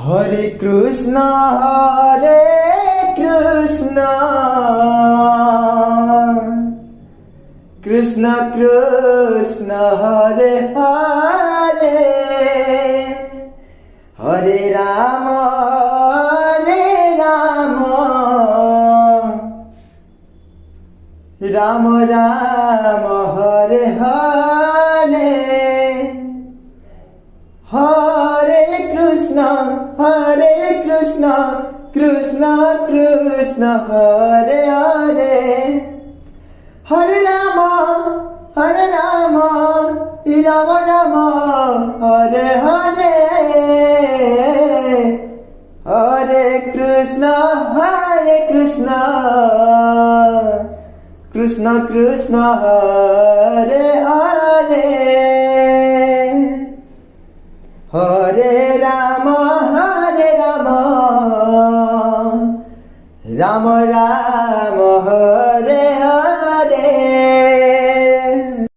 Hare Krishna Hare Krishna Krishna Krishna Hare Hare Hare Ram Ram Ram Hare Hare Hare Krishna Krishna Krishna Hare Hare Hare Ram Ram Ram Hare Hare Hare Krishna Krishna Krishna Hare Hare Hare Ram Ram Ram Hare Hare